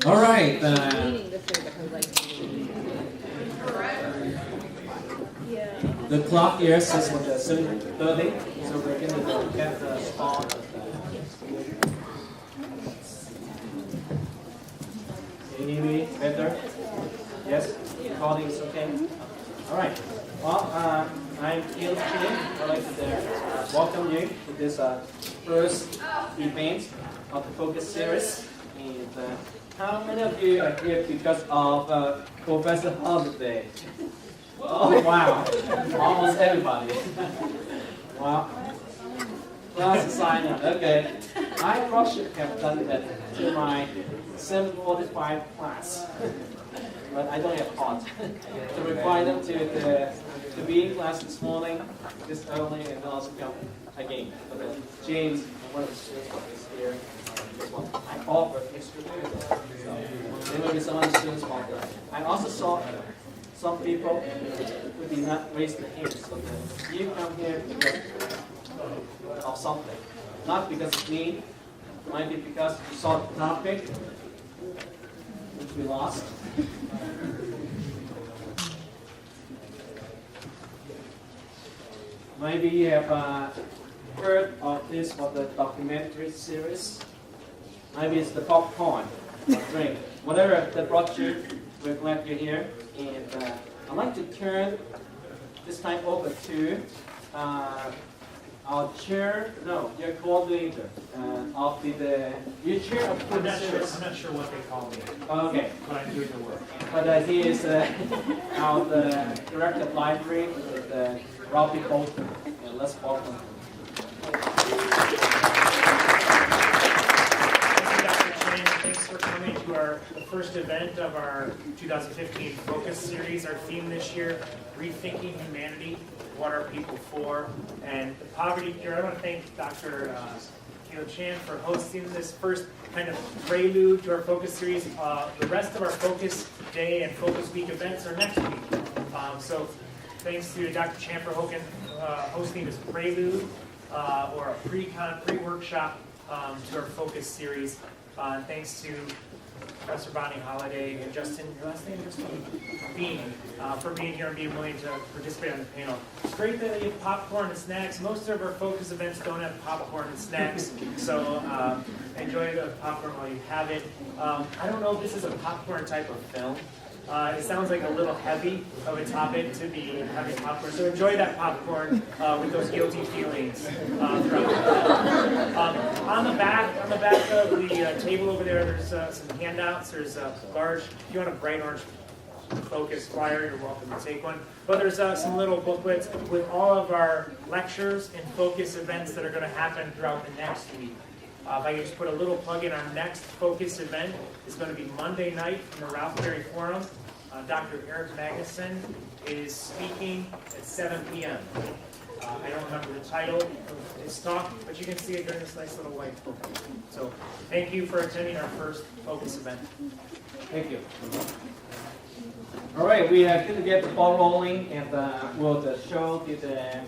All right. The clock here says what 7:30, so we're going to get the start of the. Can you hear me better? Yes? Recording is okay? All right. Well, I'm Phil Chin. I'd like to welcome you to this first event of the Focus series. And how many of you are here because of Professor Holiday? Oh, wow. Almost everybody. Wow. Class assignment. Okay. I probably should have done that to my 7:45 class. But I don't have heart to require them to be in class this morning, this early, and also come again. But James, one of the students is here. I offered extra food. So there will be some other students offer. I also saw some people who did not raise their hands. So you come here because of something. Not because of me, might be because you saw the topic, which we lost. Maybe you have heard of this for the documentary series. Maybe it's the popcorn or drink. Whatever that brought you, we're glad you're here. And I'd like to turn this time over to our chair, your coordinator of your chair of I'm not sure what they call me. Okay. But I'm doing the work. But he is our director of library with Robbie Bolton. And let's welcome him. Thanks for coming to the first event of our 2015 Focus series. Our theme this year, Rethinking Humanity, What Are People For? And the poverty cure. I want to thank Dr. Chan for hosting this first kind of prelude to our Focus series. The rest of our Focus Day and Focus Week events are next week. So thanks to Dr. Chan for hosting this prelude or a pre-workshop to our Focus series. Thanks to Professor Bonnie Holliday and Justin, your last name, Justin Bean, for being here and being willing to participate on the panel. It's great that you have popcorn and snacks. Most of our Focus events don't have popcorn and snacks, so enjoy the popcorn while you have it. I don't know if this is a popcorn type of film. It sounds like a little heavy of a topic to be having popcorn, so enjoy that popcorn with those guilty feelings throughout the on the back of the table over there, there's some handouts. There's a large, if you want a bright orange Focus flyer, you're welcome to take one. But there's some little booklets with all of our lectures and Focus events that are going to happen throughout the next week. If I can just put a little plug in, our next Focus event is going to be Monday night in the Ralph Berry Forum. Dr. Eric Magnuson is speaking at 7 p.m. I don't remember the title of his talk, but you can see it during this nice little white book. So thank you for attending our first Focus event. Thank you. All right, we are going to get the ball rolling and we'll show the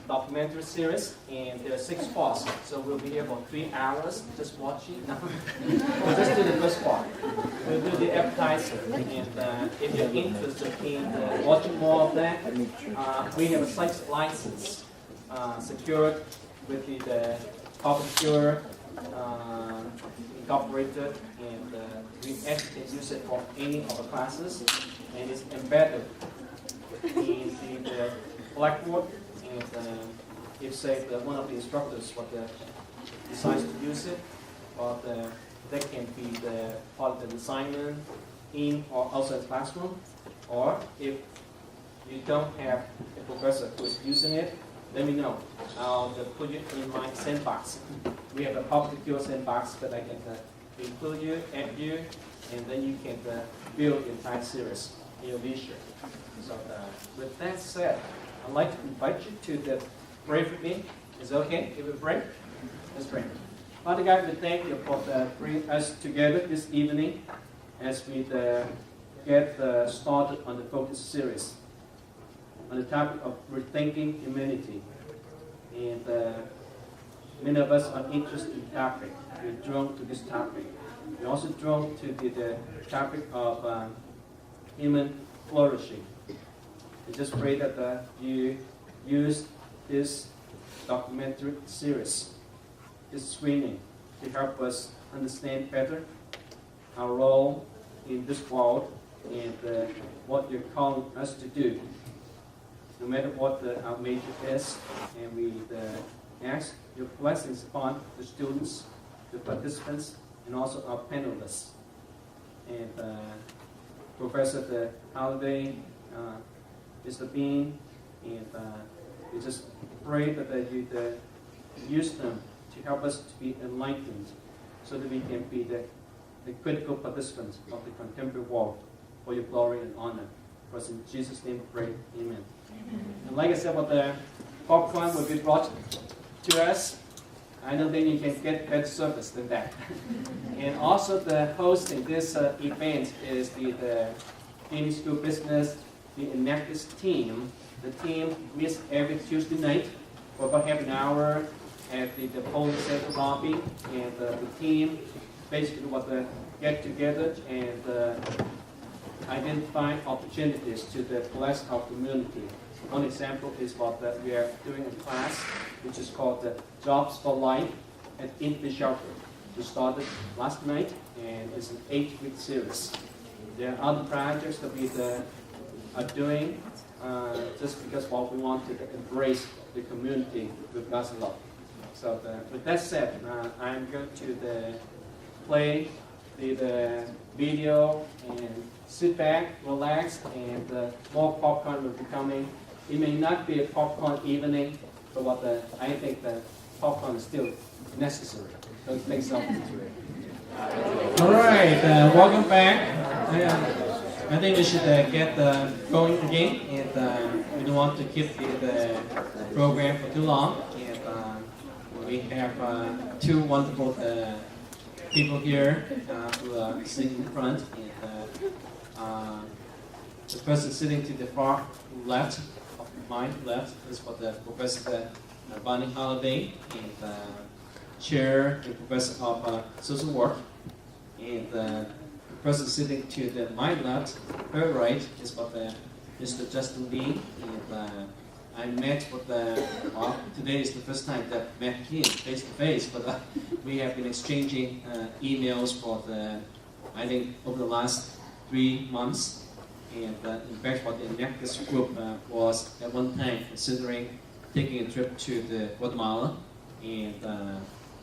documentary series, and there are 6 parts, so we'll be here for 3 hours just watching. We'll just do the first part. We'll do the appetizer, and if you're interested in watching more of that, we have a site license secured with the Copper Incorporated, and we actually can use it for any of the classes, and it's embedded in the blackboard. And if, say, one of the instructors decides to use it, or that can be the part of the assignment in or outside the classroom, or if you don't have a professor who is using it, let me know. I'll just put it in my sandbox. We have a public secure sandbox that I can include you, add you, and then you can build the entire series in your leisure. So with that said, I'd like to invite you to pray with me. Is it okay if we pray? Let's pray. Father God, we thank you for bringing us together this evening as we get started on the Focus series on the topic of rethinking humanity. And many of us are interested in the topic. We're drawn to this topic. We also drove to the topic of human flourishing. I just pray that you use this documentary series, this screening, to help us understand better our role in this world and what you're calling us to do, no matter what our major is. And we ask your blessings upon the students, the participants, and also our panelists. And Professor Holiday, Mr. Bean, and we just pray that you use them to help us to be enlightened so that we can be the critical participants of the contemporary world for your glory and honor. For us in Jesus' name we pray, amen. And like I said, what the popcorn will be brought to us, I don't think you can get better service than that. And also the hosting this event is the Phoenix School Business, the Enactus team. The team meets every Tuesday night for about half an hour at the polling center lobby, and the team basically get together and identify opportunities to bless our community. One example is what we are doing a class which is called the Jobs for Life at Infant Shelter. We started last night and it's an 8-week series. There are other projects that we are doing just because we want to embrace the community with God's love. So with that said, I'm going to play the video and sit back, relax, and more popcorn will be coming. It may not be a popcorn evening, but I think that popcorn is still necessary. Don't think something to it. All right, welcome back. I think we should get going again, and we don't want to keep the program for too long. And we have two wonderful people here who are sitting in front. And the person sitting to the far left of my left is for the Professor Bonnie Holiday, and Chair and Professor of Social Work. And the person sitting to my left, her right, is for Mr. Justin Lee. And I met with today is the first time that I met him face to face, but we have been exchanging emails for I think over the last 3 months. And in fact, what the Enactus group was at one time considering taking a trip to Guatemala. And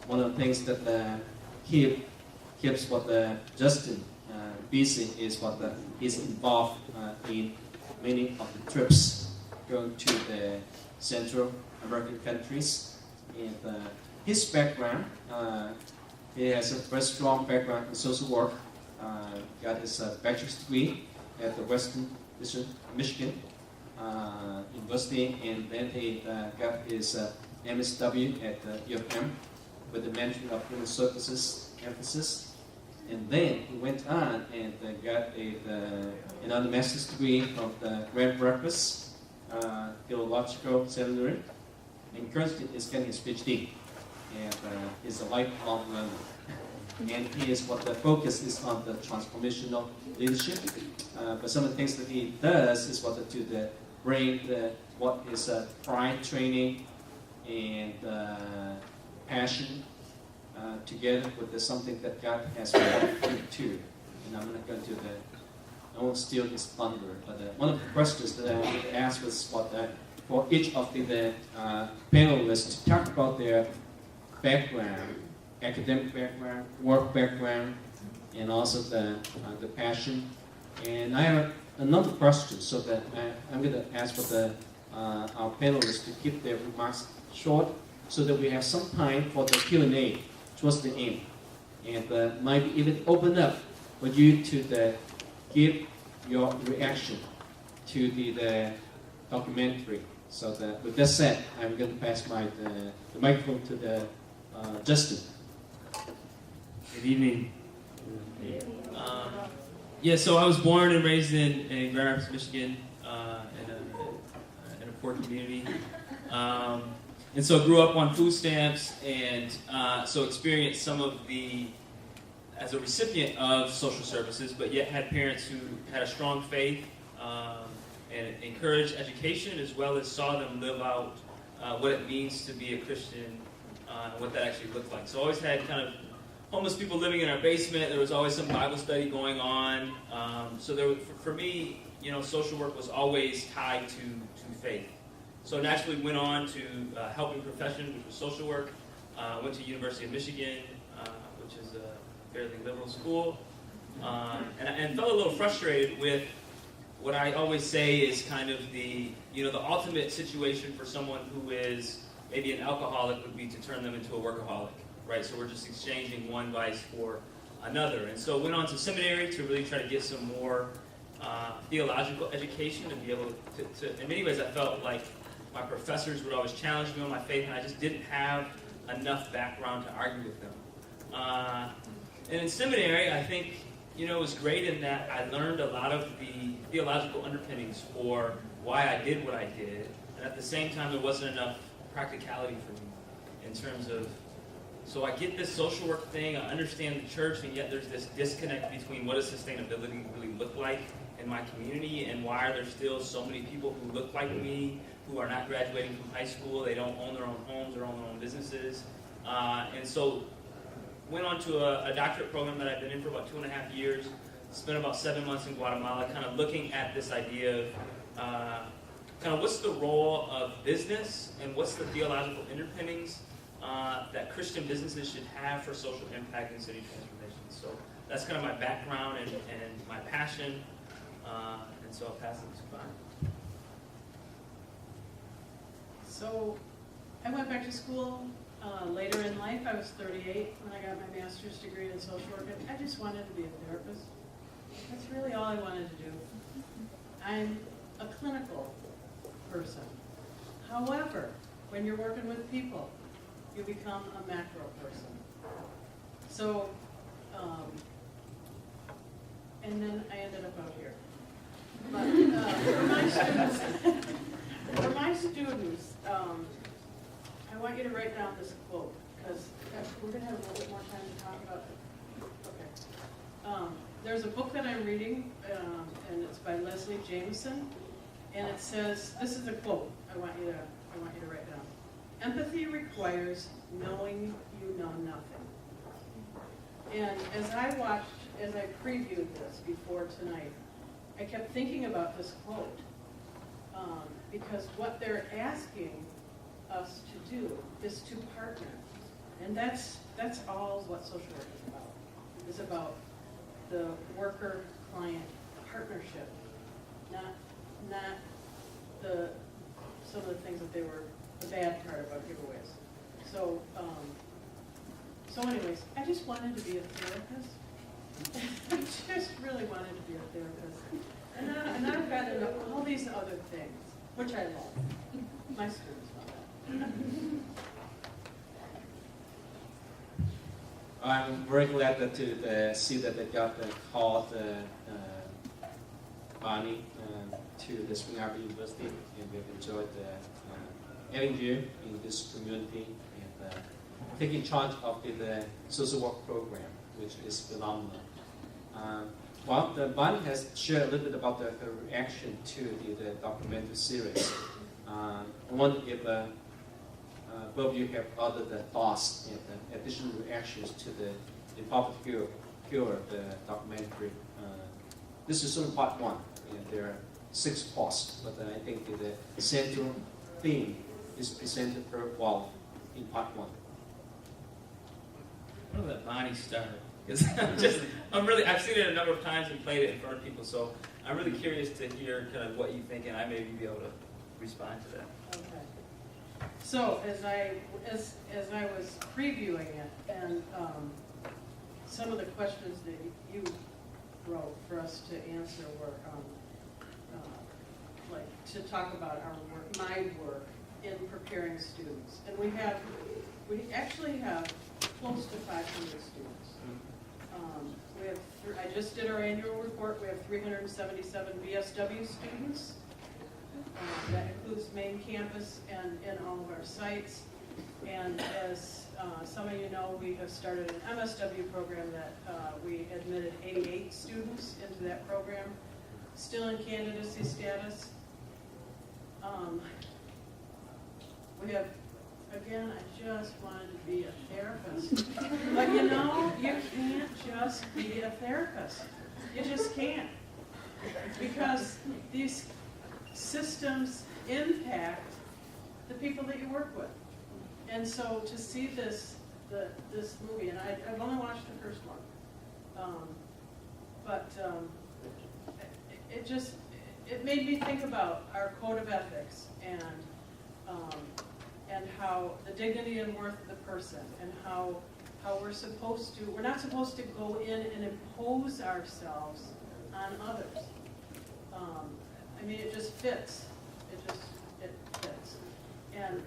one of the things that keeps Justin busy is he's involved in many of the trips going to the Central American countries. And his background, he has a very strong background in social work. Got his bachelor's degree at the Western Michigan University, and then he got his MSW at U of M with the Management of Human Services emphasis. And then he went on and got another master's degree from the Grand Rapids Theological Seminary, and currently is getting his PhD, and is a lifelong learner. And he is the focus is on the transformational leadership. But some of the things that he does is to bring what is pride training and passion together with something that God has called him to. And I'm not going to I won't steal his thunder. But one of the questions that I wanted to ask was for each of the panelists to talk about their background, academic background, work background, and also the passion. And I have a number of questions, so that I'm going to ask for our panelists to keep their remarks short, so that we have some time for the Q&A towards the end, and might even open up for you to give your reaction to the documentary. So that, with that said, I'm going to pass the microphone to Justin. Good evening. So I was born and raised in Grand Rapids, Michigan, in a poor community. And so grew up on food stamps, and so experienced some of the as a recipient of social services, but yet had parents who had a strong faith and encouraged education, as well as saw them live out what it means to be a Christian and what that actually looked like. So always had kind of homeless people living in our basement. There was always some Bible study going on. So there, for me, social work was always tied to faith. So naturally went on to helping profession, which was social work. Went to University of Michigan, which is a fairly liberal school, and felt a little frustrated with what I always say is kind of the ultimate situation for someone who is maybe an alcoholic would be to turn them into a workaholic, right? So we're just exchanging one vice for another. And so went on to seminary to really try to get some more theological education and be able to, in many ways I felt like my professors would always challenge me on my faith, and I just didn't have enough background to argue with them. And in seminary, I think, it was great in that I learned a lot of the theological underpinnings for why I did what I did, and at the same time, there wasn't enough practicality for me in terms of, so I get this social work thing, I understand the church, and yet there's this disconnect between what does sustainability really look like in my community, and why are there still so many people who look like me, who are not graduating from high school, they don't own their own homes or own their own businesses. And so went on to a doctorate program that I've been in for about 2.5 years, spent about 7 months in Guatemala, kind of looking at this idea of kind of what's the role of business and what's the theological underpinnings that Christian businesses should have for social impact and city transformation. So that's kind of my background and my passion, and so I'll pass it to Bonnie. So I went back to school later in life. I was 38 when I got my master's degree in social work. I just wanted to be a therapist. That's really all I wanted to do. I'm a clinical person. However, when you're working with people, you become a macro person. So, and then I ended up out here. But for my students, I want you to write down this quote, because we're going to have a little bit more time to talk about it. Okay. There's a book that I'm reading, and it's by Leslie Jameson, and it says, this is a quote I want you to write down. Empathy requires knowing you know nothing. And as I previewed this before tonight, I kept thinking about this quote, because what they're asking us to do is to partner. And that's all what social work is about. It's about the worker-client partnership, not some of the things that they were the bad part about giveaways. So anyways, I just wanted to be a therapist. I just really wanted to be a therapist. And I've got to know all these other things, which I love. My students love that. I'm very glad to see that they got called Bonnie to the Spring Arbor University, and we've enjoyed having you in this community and taking charge of the social work program, which is phenomenal. Bonnie has shared a little bit about her reaction to the documentary series. I wonder if both of you have other thoughts and additional reactions to the popular the documentary. This is only part one, and there are 6 parts, but I think the central theme is presented very well in part 1. I don't know that Bonnie started, because I've seen it a number of times and played it in front of people, so I'm really curious to hear kind of what you think, and I may be able to respond to that. Okay. So as I was previewing it, and some of the questions that you wrote for us to answer were like to talk about our work, my work in preparing students, and we actually have close to 500 students. I just did our annual report. We have 377 BSW students. That includes main campus and in all of our sites. And as some of you know, we have started an MSW program that we admitted 88 students into that program, still in candidacy status. We have, again, I just wanted to be a therapist. But you know, you can't just be a therapist. You just can't. Because these systems impact the people that you work with. And so to see this movie, and I've only watched the first one, but it made me think about our code of ethics and how the dignity and worth of the person, and how we're not supposed to go in and impose ourselves on others. I mean, it just fits. It fits. And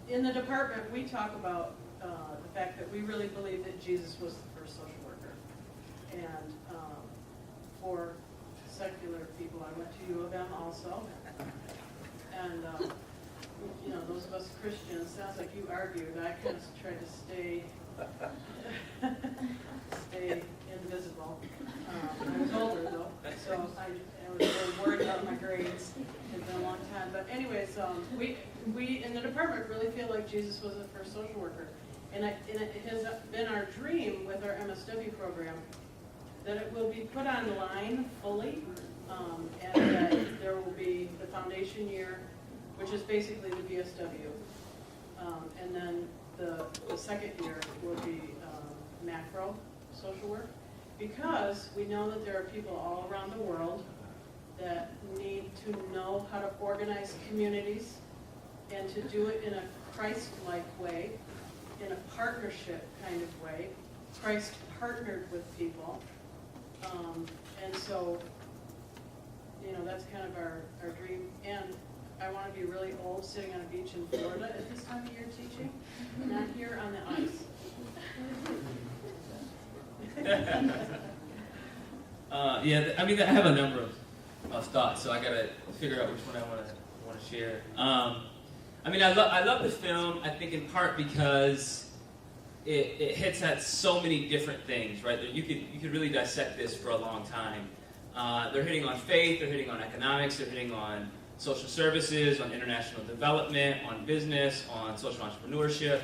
in the department, we talk about the fact that we really believe that Jesus was the first social worker. And for secular people, I went to U of M also. And, you know, those of us Christians, sounds like you argued. I kind of tried to stay invisible. I was older, though, so I was really worried about my grades. It's been a long time. But anyways, we in the department really feel like Jesus was the first social worker. And it has been our dream with our MSW program that it will be put online fully, and that there will be the foundation year, which is basically the VSW. And then the second year will be macro social work, because we know that there are people all around the world that need to know how to organize communities and to do it in a Christ-like way, in a partnership kind of way. Christ partnered with people. And so, you know, that's kind of our dream. And I want to be really old sitting on a beach in Florida at this time of year teaching, not here on the ice. Yeah, I mean, I have a number of thoughts, so I gotta figure out which one I want to share. I mean, I love the film. I think in part because it hits at so many different things, right? You could really dissect this for a long time. They're hitting on faith, they're hitting on economics, they're hitting on social services, on international development, on business, on social entrepreneurship.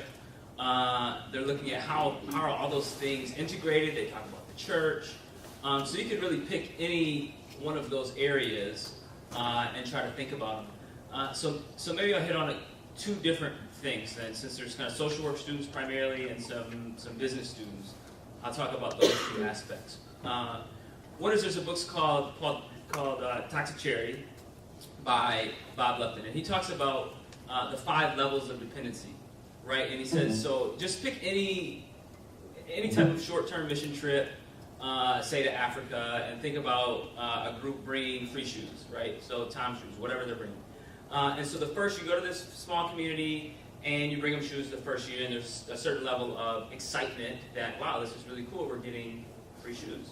They're looking at how are all those things integrated. They talk about the church. So you could really pick any one of those areas and try to think about them. So maybe I'll hit on two different things then, since there's kind of social work students primarily and some business students. I'll talk about those two aspects. One is there's a book called Toxic Charity by Bob Lupton, and he talks about the 5 levels of dependency, right? And he says, so just pick any type of short-term mission trip, say to Africa, and think about a group bringing free shoes, right? So Tom shoes, whatever they're bringing. And so the first, you go to this small community, and you bring them shoes the first year, and there's a certain level of excitement that, wow, this is really cool, we're getting free shoes.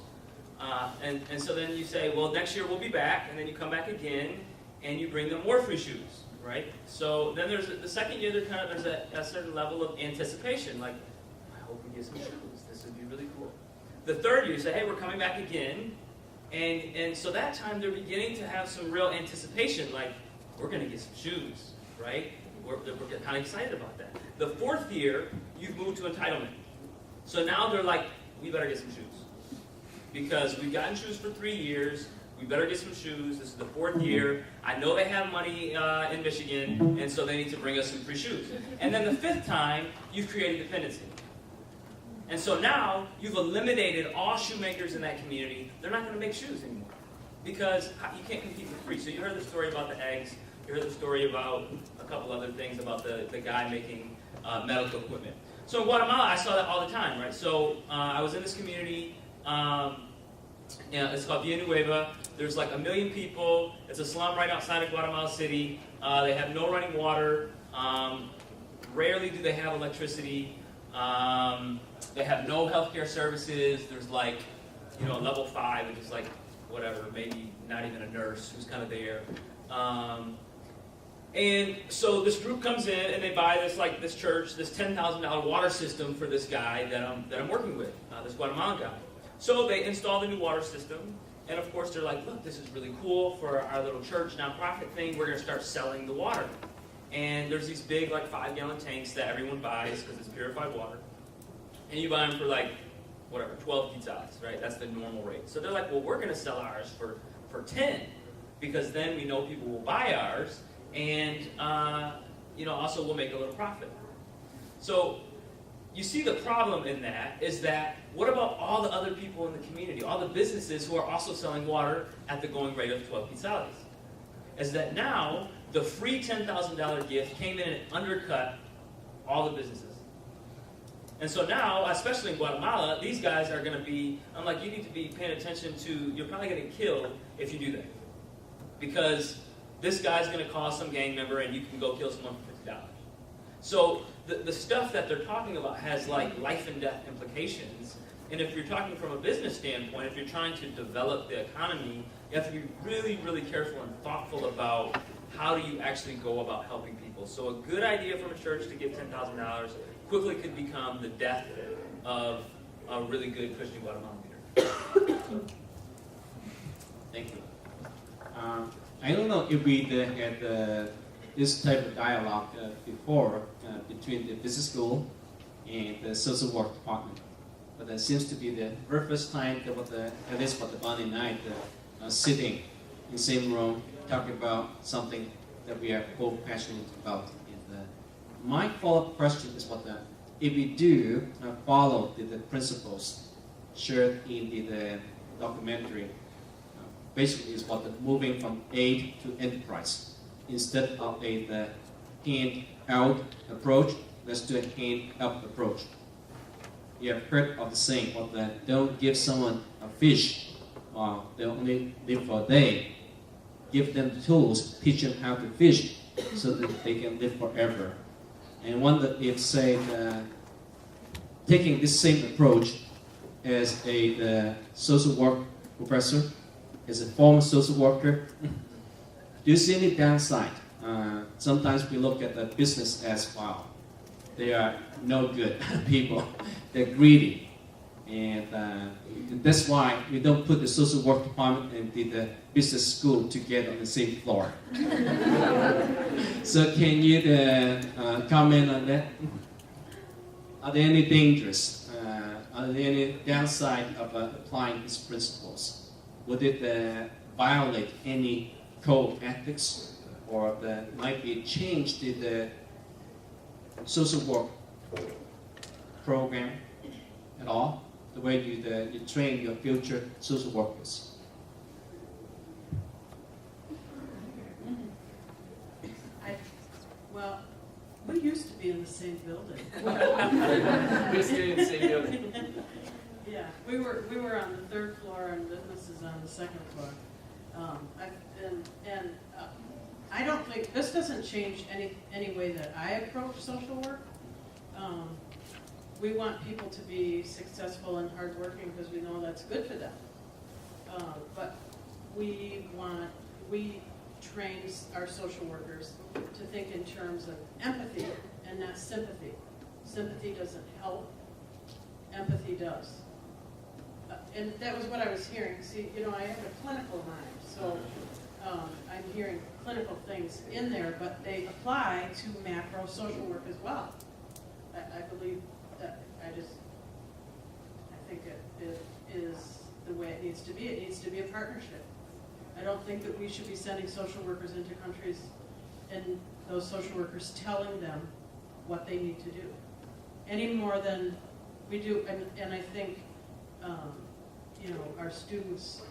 And so then you say, well, next year we'll be back, and then you come back again, and you bring them more free shoes, right? So then there's the second year, there's a certain level of anticipation, like, I hope we get some shoes, this would be really cool. The third year, you say, hey, we're coming back again, and so that time they're beginning to have some real anticipation, like, we're going to get some shoes, right? We're kind of excited about that. The fourth year, you've moved to entitlement. So now they're like, we better get some shoes. Because we've gotten shoes for 3 years, we better get some shoes. This is the 4th year. I know they have money in Michigan, and so they need to bring us some free shoes. And then the 5th time, you've created dependency. And so now, you've eliminated all shoemakers in that community. They're not going to make shoes anymore. Because you can't compete with free. So you heard the story about the eggs. You heard the story about a couple other things about the guy making medical equipment. So in Guatemala, I saw that all the time, right? So I was in this community. It's called Villanueva. There's like 1 million people. It's a slum right outside of Guatemala City. They have no running water. Rarely do they have electricity. They have no healthcare services. There's like, level 5, which is like, whatever, maybe not even a nurse who's kind of there. And so this group comes in and they buy this church, this $10,000 water system for this guy that I'm working with, this Guatemalan guy. So they install the new water system, and of course they're like, look, this is really cool for our little church nonprofit thing. We're going to start selling the water. And there's these big 5-gallon tanks that everyone buys because it's purified water. And you buy them for 12 quetzals, right? That's the normal rate. So they're like, well, we're going to sell ours for 10 because then we know people will buy ours, and also we'll make a little profit. So you see the problem in that is that what about all the other people in the community, all the businesses who are also selling water at the going rate of 12 quetzales? Is that now the free $10,000 gift came in and undercut all the businesses. And so now, especially in Guatemala, these guys are going to be, I'm like, you need to be paying attention to, you're probably going to get killed if you do that. Because this guy's going to call some gang member and you can go kill someone for $50. So the stuff that they're talking about has life and death implications. And if you're talking from a business standpoint, if you're trying to develop the economy, you have to be really, really careful and thoughtful about how do you actually go about helping people. So a good idea from a church to give $10,000 quickly could become the death of a really good Christian Guatemalan leader. Thank you. I don't know if we had this type of dialogue before between the business school and the social work department. But it seems to be the very first time that at least for the Bonnie and I sitting in the same room talking about something that we are both passionate about. And my follow-up question is if we do follow the principles shared in the documentary, basically is moving from aid to enterprise. Instead of a hand-out approach, let's do a hand-up approach. You have heard of the saying, don't give someone a fish, they only live for a day. Give them the tools, teach them how to fish, so that they can live forever. And one that if say taking this same approach as a social work professor, as a former social worker, do you see any downside? Sometimes we look at the business as, wow, they are no good people. They're greedy. And that's why we don't put the social work department and the business school together on the same floor. So can you comment on that? Are there any dangers? Are there any downside of applying these principles? Would it violate any code ethics, or might be changed in the social work program at all? The way you train your future social workers. Well, we used to be in the same building. We stay in the same building. Yeah, we were on the third floor and businesses on the second floor. I don't think this doesn't change any way that I approach social work. We want people to be successful and hardworking because we know that's good for them. But we train our social workers to think in terms of empathy and not sympathy. Sympathy doesn't help. Empathy does. And that was what I was hearing. See, I have a clinical mind, so I'm hearing clinical things in there, but they apply to macro social work as well. I believe that. I think it is the way it needs to be. It needs to be a partnership. I don't think that we should be sending social workers into countries and those social workers telling them what they need to do any more than we do. And I think our students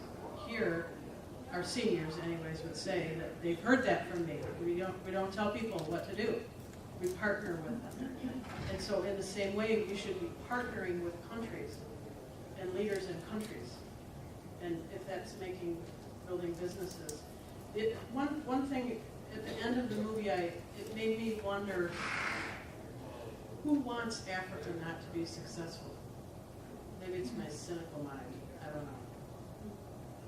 here, our seniors anyways, would say that they've heard that from me. We don't tell people what to do. We partner with them. And so in the same way, we should be partnering with countries and leaders in countries. And if that's building businesses. One thing at the end of the movie, it made me wonder, who wants Africa not to be successful? Maybe it's my cynical mind. I don't know.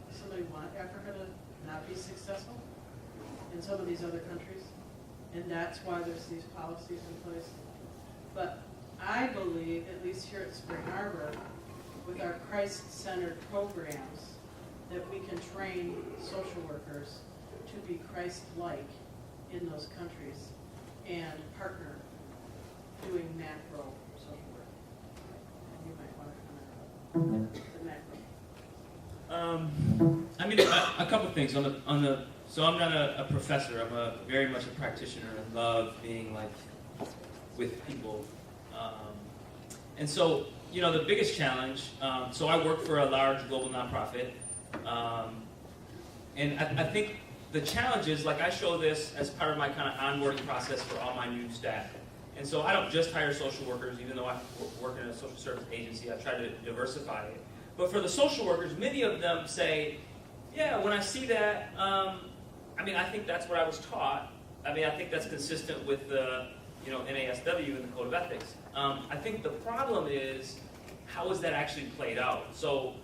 Does somebody want Africa to not be successful in some of these other countries? and that's why there's these policies in place. But I believe, at least here at Spring Arbor, with our Christ-centered programs, that we can train social workers to be Christ-like in those countries and partner doing macro social work. You might want to comment on the macro. I mean, a couple of things so I'm not a professor. I'm very much a practitioner and love being like with people. And so, the biggest challenge, so I work for a large global nonprofit, and I think the challenge is, like, I show this as part of my kind of onboarding process for all my new staff. And so I don't just hire social workers, even though I work in a social service agency. I try to diversify it. But for the social workers, many of them say, yeah, when I see that, I think that's what I was taught. I think that's consistent with the NASW and the Code of Ethics. I think the problem is, how is that actually played out? So,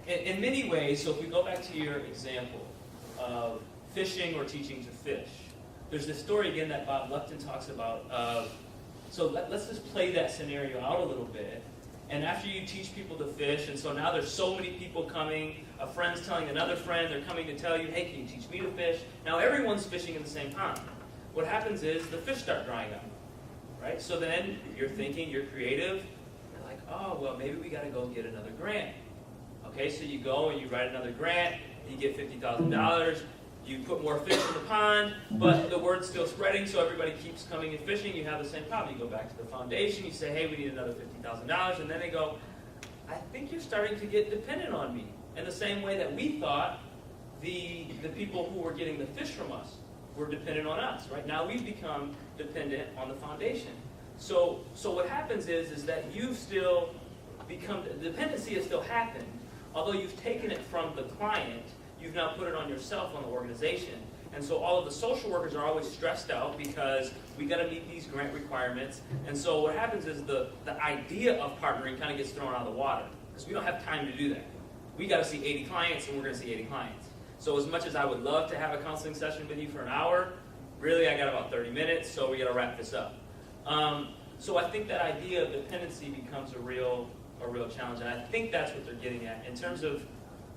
in many ways, so if we go back to your example of fishing or teaching to fish, there's this story again that Bob Lupton talks about. So let's just play that scenario out a little bit. And after you teach people to fish, and so now there's so many people coming, a friend's telling another friend, they're coming to tell you, hey, can you teach me to fish? Now everyone's fishing in the same pond. What happens is the fish start drying up, right? So then you're thinking, you're creative, you're like, oh, well, maybe we got to go get another grant. Okay, so you go and you write another grant, you get $50,000, you put more fish in the pond, but the word's still spreading, so everybody keeps coming and fishing. You have the same problem. You go back to the foundation, you say, hey, we need another $50,000, and then they go, I think you're starting to get dependent on me. In the same way that we thought the people who were getting the fish from us were dependent on us. Right now we've become dependent on the foundation. So what happens is that you've still become, the dependency has still happened, although you've taken it from the client, you've now put it on yourself, on the organization. And so all of the social workers are always stressed out because we got to meet these grant requirements. And so what happens is the idea of partnering kind of gets thrown out of the water because we don't have time to do that. We got to see 80 clients, and we're going to see 80 clients. So as much as I would love to have a counseling session with you for an hour, really I got about 30 minutes, so we got to wrap this up. So I think that idea of dependency becomes a real challenge, and I think that's what they're getting at in terms of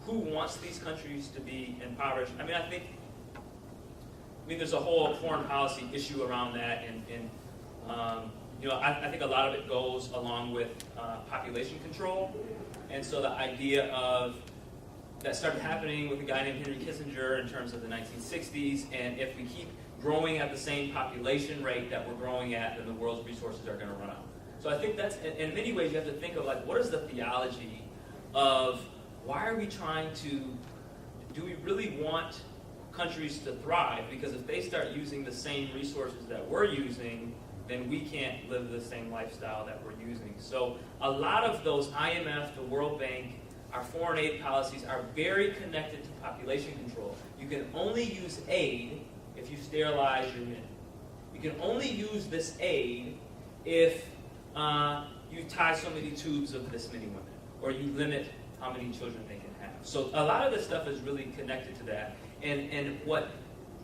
who wants these countries to be impoverished. I think there's a whole foreign policy issue around that, and I think a lot of it goes along with population control, and so the idea of that started happening with a guy named Henry Kissinger in terms of the 1960s, and if we keep growing at the same population rate that we're growing at, then the world's resources are going to run out. So I think that's, in many ways, you have to think of, like, what is the theology of why are we trying to, do we really want countries to thrive? Because if they start using the same resources that we're using, then we can't live the same lifestyle that we're using. So a lot of those IMF, the World Bank, our foreign aid policies are very connected to population control. You can only use aid if you sterilize your men. You can only use this aid if you tie so many tubes of this many women, or you limit how many children they can have. So a lot of this stuff is really connected to that. And what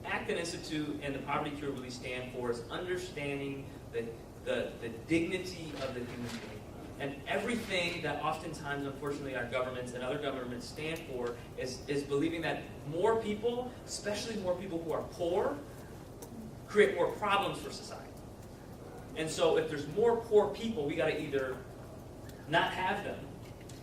Acton Institute and the Poverty Cure really stand for is understanding the dignity of the human being. And everything that oftentimes, unfortunately, our governments and other governments stand for is believing that more people, especially more people who are poor, create more problems for society. And so if there's more poor people, we got to either not have them,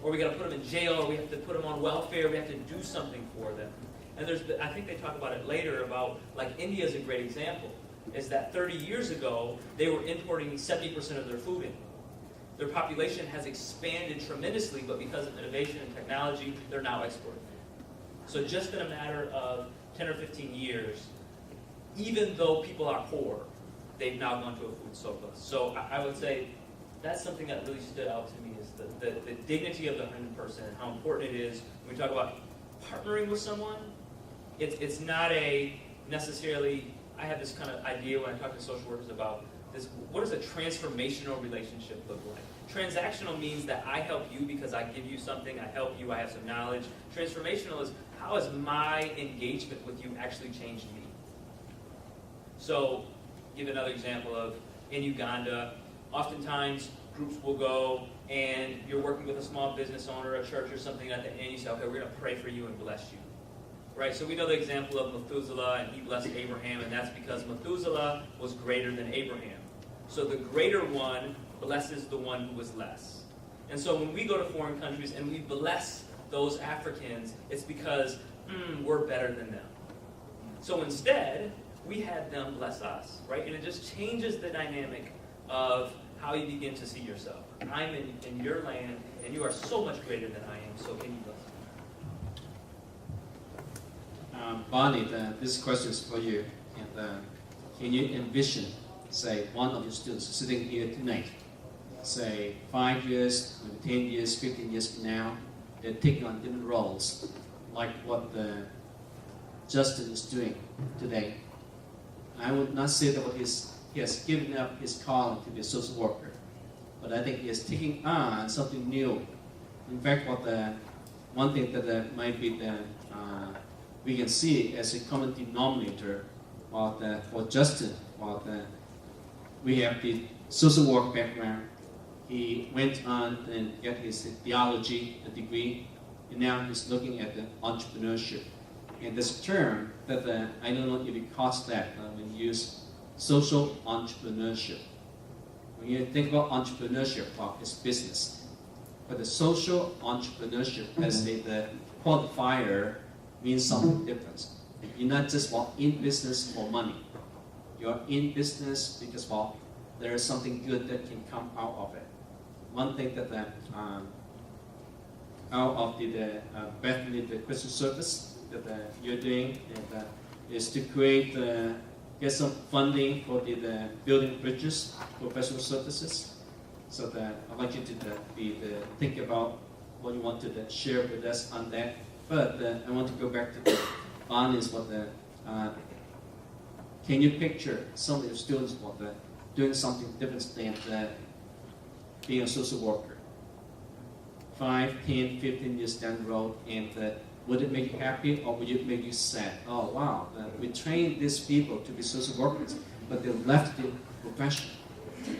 or we got to put them in jail, or we have to put them on welfare, we have to do something for them. And I think they talk about it later about, like, India is a great example, is that 30 years ago, they were importing 70% of their food in. Their population has expanded tremendously, but because of innovation and technology, they're now exporting. So just in a matter of 10 or 15 years, even though people are poor, they've now gone to a food surplus. So I would say that's something that really stood out to me, is the dignity of the human person and how important it is when we talk about partnering with someone. It's not a necessarily, I have this kind of idea when I talk to social workers about this, what does a transformational relationship look like? Transactional means that I help you because I give you something, I help you, I have some knowledge. Transformational is, how has my engagement with you actually changed me? So, give another example of in Uganda, oftentimes groups will go and you're working with a small business owner, a church or something like that, and you say, okay, we're going to pray for you and bless you. Right? So we know the example of Methuselah, and he blessed Abraham, and that's because Methuselah was greater than Abraham. So the greater one blesses the one who was less. And so when we go to foreign countries and we bless those Africans, it's because we're better than them. So instead, we had them bless us, right? And it just changes the dynamic of how you begin to see yourself. I'm in your land, and you are so much greater than I am, so can you bless me? Bonnie, this question is for you. And can you envision, say, one of your students sitting here tonight, say 5 years, maybe 10 years, 15 years from now, they're taking on different roles, like what Justin is doing today. I would not say that he has given up his calling to be a social worker, but I think he is taking on something new. In fact, one thing that might be we can see as a common denominator for Justin, we have the social work background. He went on and got his theology degree, and now he's looking at the entrepreneurship. And this term that I don't know if it calls that when you use social entrepreneurship. When you think about entrepreneurship, it's business. But the social entrepreneurship as the qualifier means something different. You're not just in business for money. You're in business because there is something good that can come out of it. One thing that out of the Bethany, the Christian service that you're doing is to get some funding for the building bridges, professional services. So that I'd like you to think about what you want to share with us on that. But I want to go back to the honest can you picture some of your students doing something different than being a social worker? 5, 10, 15 years down the road, and would it make you happy or would it make you sad? Oh wow, we trained these people to be social workers, but they left the profession. See,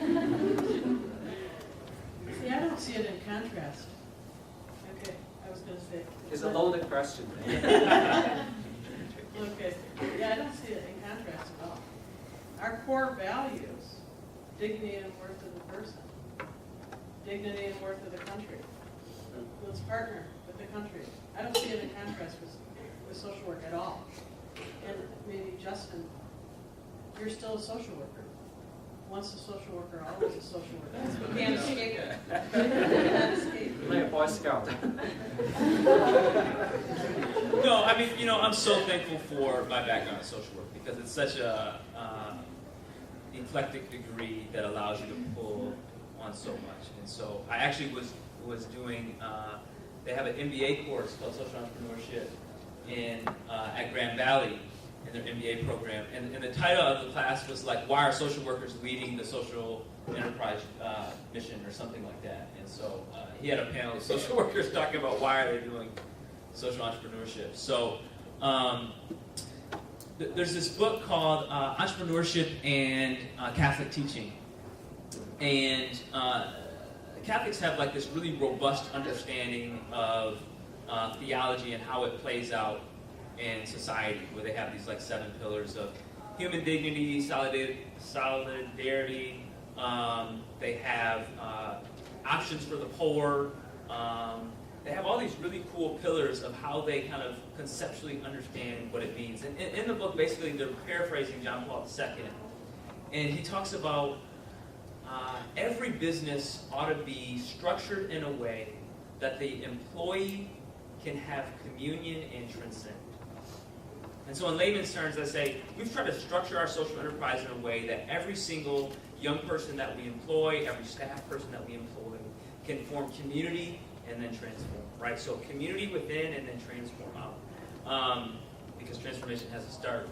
I don't see it in contrast. Okay, I was going to say. It's a loaded question. Okay, yeah, I don't see it in contrast at all. Our core values, dignity and worth of the person, dignity and worth of the country. Let's partner with the country. I don't see it in contrast with social work at all. And maybe Justin, you're still a social worker. Once a social worker, always a social worker. You can't escape it. You can't escape it. Like a Boy Scout. No, I mean, I'm so thankful for my background in social work because it's such a eclectic degree that allows you to pull on so much. And so I actually was doing, they have an MBA course called Social Entrepreneurship at Grand Valley in their MBA program. And the title of the class was like, why are social workers leading the social enterprise mission or something like that. And so he had a panel of social workers talking about why are they doing social entrepreneurship. So there's this book called Entrepreneurship and Catholic Teaching. And Catholics have like this really robust understanding of theology and how it plays out in society, where they have these like 7 pillars of human dignity, solidarity. They have options for the poor. They have all these really cool pillars of how they kind of conceptually understand what it means. And in the book, basically, they're paraphrasing John Paul II. And he talks about every business ought to be structured in a way that the employee can have communion and transcend. And so in layman's terms, I say, we've tried to structure our social enterprise in a way that every single young person that we employ, every staff person that we employ, can form community and then transform, right? So community within and then transform out. Because transformation has to start,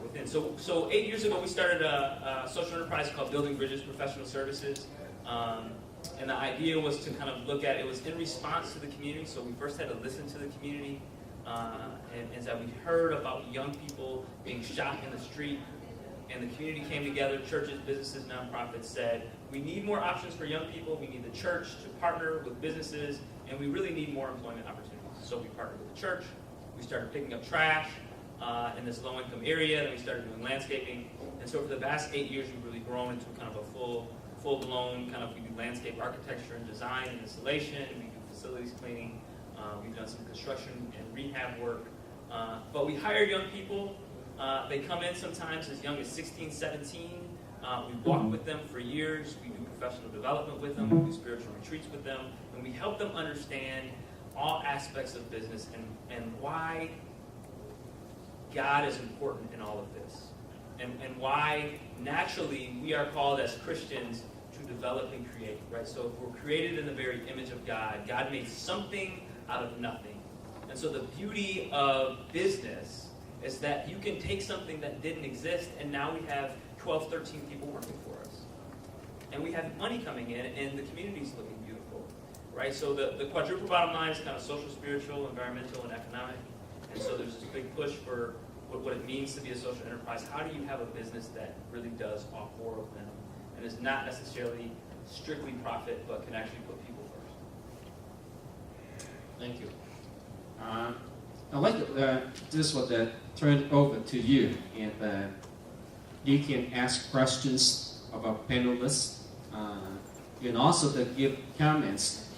within. So 8 years ago, we started a social enterprise called Building Bridges Professional Services. And the idea was to kind of look at, it was in response to the community, so we first had to listen to the community. and that we heard about young people being shot in the street, and the community came together, churches, businesses, nonprofits said, we need more options for young people, we need the church to partner with businesses, and we really need more employment opportunities. So we partnered with the church, we started picking up trash in this low-income area, then we started doing landscaping, and so for the past 8 years we've really grown into kind of a full-blown kind of, we do landscape architecture and design and installation, we do facilities cleaning, we've done some construction and rehab work, but we hire young people. They come in sometimes as young as 16, 17. We walk with them for years. We do professional development with them. We do spiritual retreats with them. And we help them understand all aspects of business and why God is important in all of this. And why naturally we are called as Christians to develop and create, right? So if we're created in the very image of God, God made something out of nothing. And so the beauty of business is that you can take something that didn't exist, and now we have 12, 13 people working for us. And we have money coming in, and the community's looking beautiful, right? So the quadruple bottom line is kind of social, spiritual, environmental, and economic. And so there's this big push for what it means to be a social enterprise. How do you have a business that really does all four of them, and is not necessarily strictly profit, but can actually put people first? Thank you. I'd like to just turn it over to you, and you can ask questions of our panelists, and also to give comments.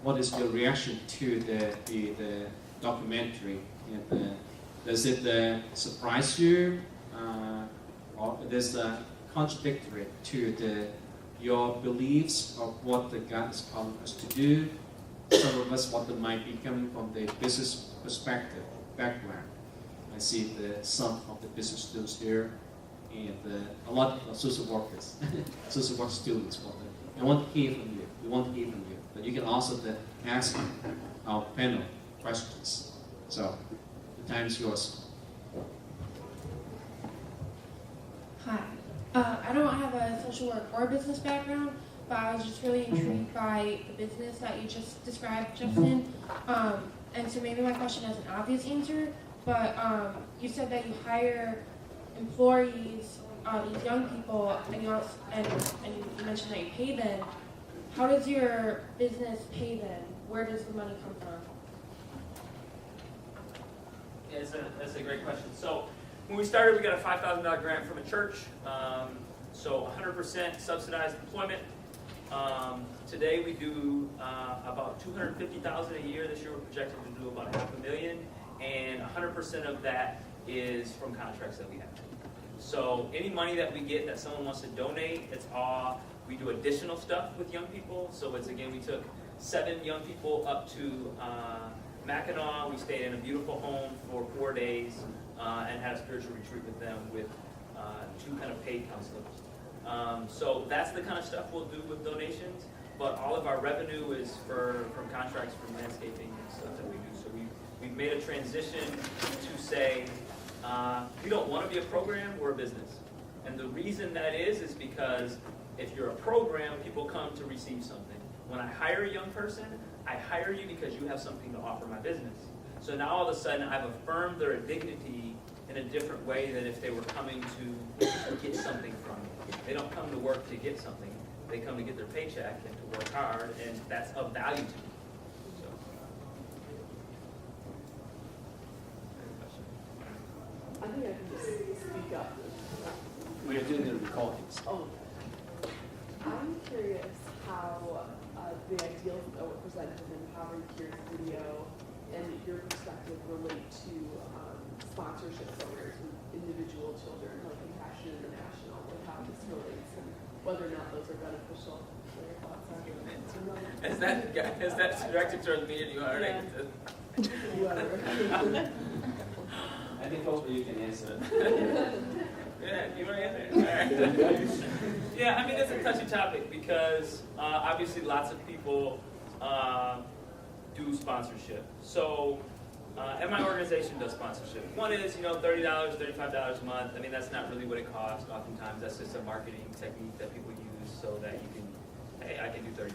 What is your reaction to the documentary? And does it surprise you, or is it contradictory to your beliefs of what the God is calling us to do? Some of us, what might be coming from the business perspective, background. I see some of the business students here, and a lot of social workers, social work students. I want to hear from you. We want to hear from you. But you can also ask our panel questions. So, the time is yours. Hi. I don't have a social work or business background, but I was just really intrigued by the business that you just described, Justin. And so maybe my question has an obvious answer, but you said that you hire employees, these young people, and you mentioned that you pay them. How does your business pay them? Where does the money come from? Yeah, that's a great question. So when we started, we got a $5,000 grant from a church. So 100% subsidized employment. Today we do about $250,000 a year. This year we're projected to do about $500,000, and 100% of that is from contracts that we have. So any money that we get that someone wants to donate, it's all, we do additional stuff with young people. So it's, again, we took 7 young people up to Mackinac. We stayed in a beautiful home for 4 days and had a spiritual retreat with them with 2 kind of paid counselors. So that's the kind of stuff we'll do with donations, but all of our revenue is from contracts from landscaping and stuff that we do. So we've made a transition to say, we don't want to be a program, we're a business. And the reason that is because if you're a program, people come to receive something. When I hire a young person, I hire you because you have something to offer my business. So now all of a sudden I've affirmed their dignity in a different way than if they were coming to get something from me. They don't come to work to get something. They come to get their paycheck and to work hard, and that's of value to me. So. I think I can just speak up. We are doing the recordings. Oh, I'm curious how the ideals that were presented in Poverty Cures video and your perspective relate to sponsorship programs with individual children, like Compassion International, and how this relates and whether or not those are beneficial. What your thoughts are? Is that directed towards me, or do you want to Whoever. I think hopefully you can answer. Yeah, you want to answer? All right. Yeah, I mean, it's a touchy topic because obviously lots of people do sponsorship. So, and my organization does sponsorship. One is, $30, $35 a month. I mean, that's not really what it costs. Oftentimes, that's just a marketing technique that people use so that you can, hey, I can do $30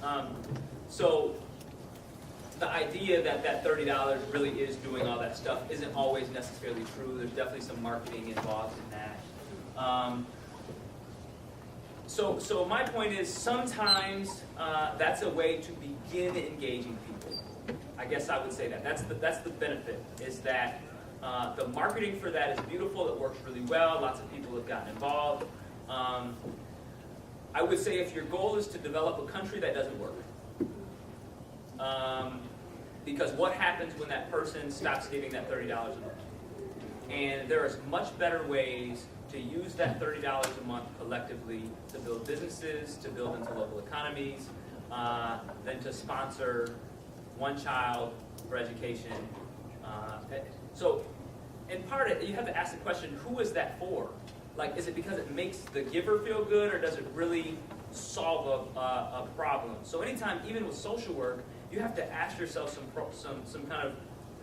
a month. So, the idea that that $30 really is doing all that stuff isn't always necessarily true. There's definitely some marketing involved in that. So my point is sometimes that's a way to begin engaging people. I guess I would say that. That's the benefit, is that the marketing for that is beautiful. It works really well. Lots of people have gotten involved. I would say if your goal is to develop a country, that doesn't work. Because what happens when that person stops giving that $30 a month? And there are much better ways to use that $30 a month collectively to build businesses, to build into local economies, than to sponsor one child for education. So, in part, you have to ask the question, who is that for? Like, is it because it makes the giver feel good, or does it really solve a problem? So anytime, even with social work, you have to ask yourself some kind of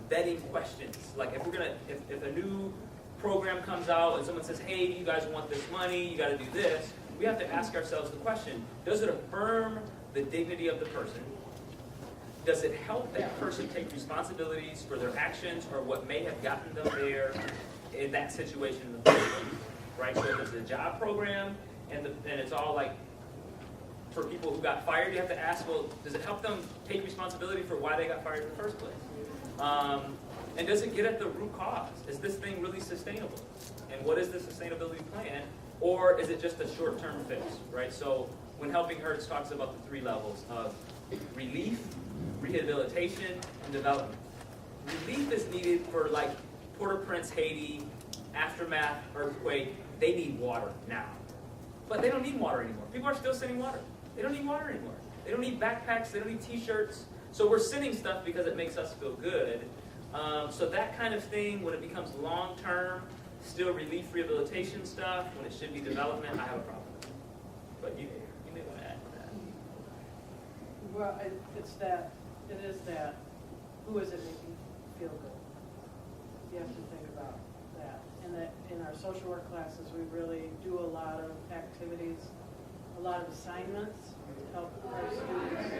vetting questions. Like if a new program comes out and someone says, hey, you guys want this money, you got to do this, we have to ask ourselves the question, does it affirm the dignity of the person? Does it help that person take responsibilities for their actions or what may have gotten them there in that situation in the first place? Right? So if it's a job program and it's all like for people who got fired, you have to ask, well, does it help them take responsibility for why they got fired in the first place? And does it get at the root cause? Is this thing really sustainable? And what is the sustainability plan? Or is it just a short-term fix, right? So when Helping Hurts talks about the 3 levels of relief, rehabilitation, and development. Relief is needed for like Port-au-Prince, Haiti, aftermath, earthquake. They need water now. But they don't need water anymore. People are still sending water. They don't need water anymore. They don't need backpacks. They don't need t-shirts. So we're sending stuff because it makes us feel good. So that kind of thing, when it becomes long-term, still relief rehabilitation stuff, when it should be development, I have a problem with it. But you may want to add to that. Well, it is that, who is it making feel good? You have to think about that. And that in our social work classes, we really do a lot of activities, a lot of assignments to help our students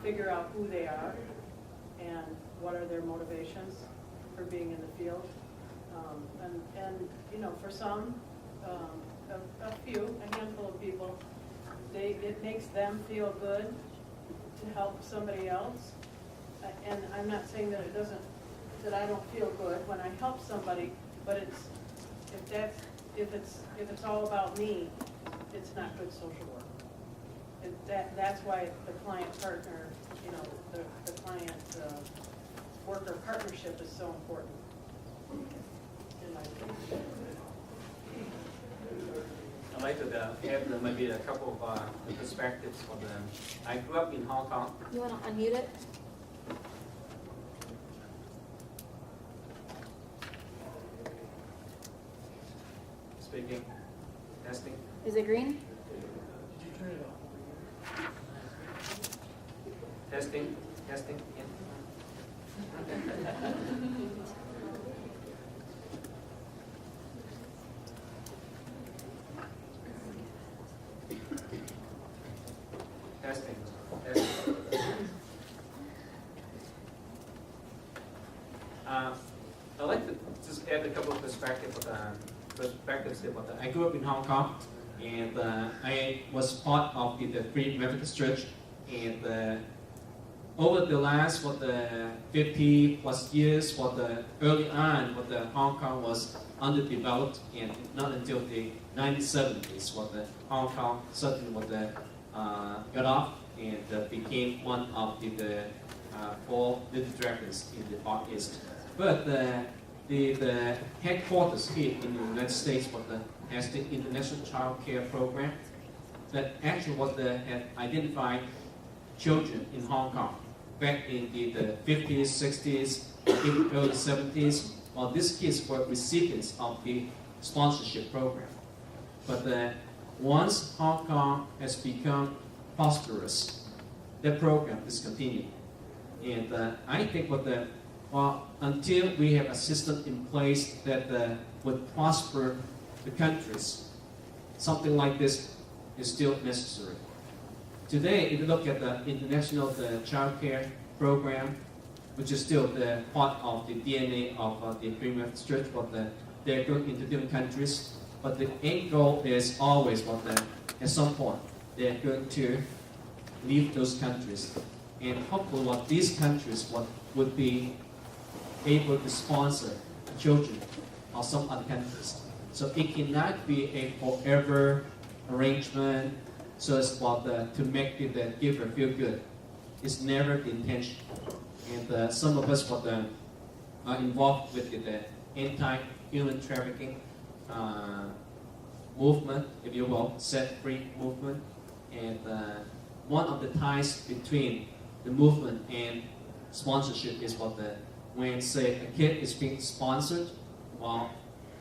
figure out who they are and what are their motivations for being in the field. And you know, for some, a handful of people, it makes them feel good to help somebody else. And I'm not saying that that I don't feel good when I help somebody, but if it's all about me, it's not good social work. That's why the client partner, you know, the client worker partnership is so important. In my opinion. I'd like to add maybe a couple of perspectives for them. I grew up in Hong Kong. You want to unmute it? Speaking, testing. Is it green? Testing, testing. Yeah. Testing, testing. I'd like to just add a couple of perspectives about that. I grew up in Hong Kong, and I was part of the Free Methodist Church, and over the last 50 plus years, early on, Hong Kong was underdeveloped, and not until the 1970s, Hong Kong suddenly got off and became one of the 4 little dragons in the Far East. But the headquarters here in the United States has the International Child Care Program that actually had identified children in Hong Kong back in the 50s, 60s, even early 70s. Well, these kids were recipients of the sponsorship program. But once Hong Kong has become prosperous, that program is continuing. And I think until we have a system in place that would prosper the countries, something like this is still necessary. Today, if you look at the International Child Care program, which is still the part of the DNA of the Green Methodist Church, but they're going into different countries. But the end goal is always at some point they're going to leave those countries, and hopefully these countries would be able to sponsor children of some other countries. So it cannot be a forever arrangement so as to make the giver feel good. It's never the intention. And some of us are involved with the anti-human trafficking movement, if you will, set-free movement. And one of the ties between the movement and sponsorship is when, say, a kid is being sponsored,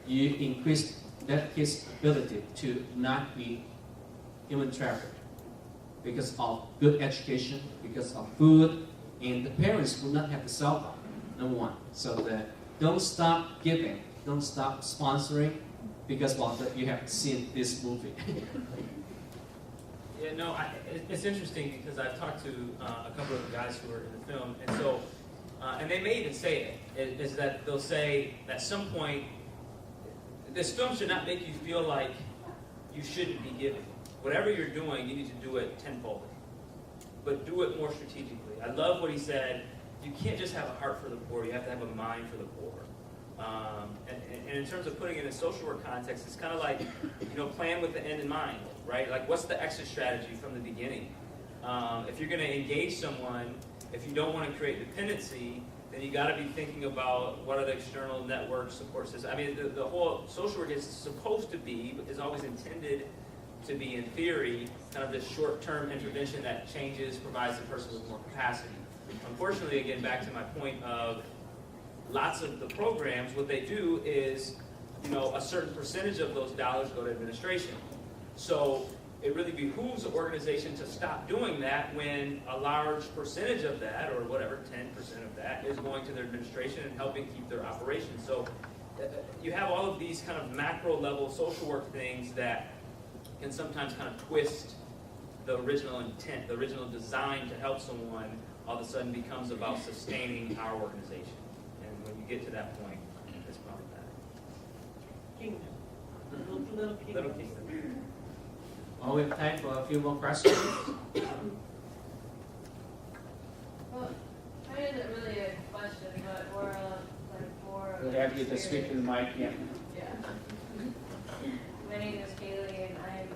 you increase that kid's ability to not be human trafficked because of good education, because of food, and the parents will not have to sell them, number one. So don't stop giving, don't stop sponsoring, because you have seen this movie. Yeah, no, it's interesting because I've talked to a couple of the guys who were in the film, and so, and they may even say it, is that they'll say at some point, this film should not make you feel like you shouldn't be giving. Whatever you're doing, you need to do it tenfold, but do it more strategically. I love what he said. You can't just have a heart for the poor, you have to have a mind for the poor. And in terms of putting it in a social work context, it's kind of like, plan with the end in mind, right? Like, what's the exit strategy from the beginning? If you're going to engage someone, if you don't want to create dependency, then you got to be thinking about what are the external network support systems. I mean, the whole social work is supposed to be, is always intended to be, in theory, kind of this short-term intervention that changes, provides the person with more capacity. Unfortunately, again, back to my point of lots of the programs, what they do is, a certain percentage of those dollars go to administration. So it really behooves the organization to stop doing that when a large percentage of that, or whatever, 10% of that, is going to their administration and helping keep their operations. So you have all of these kind of macro level social work things that can sometimes kind of twist the original intent, the original design to help someone, all of a sudden becomes about sustaining our organization. And when you get to that point, it's probably bad. Kingdom. Little kingdom. Little kingdom. Well, we have time for a few more questions. Well, mine isn't really a question, but more more. We'll have you to speak to the mic, yeah. Yeah. My name is Kaylee, and I am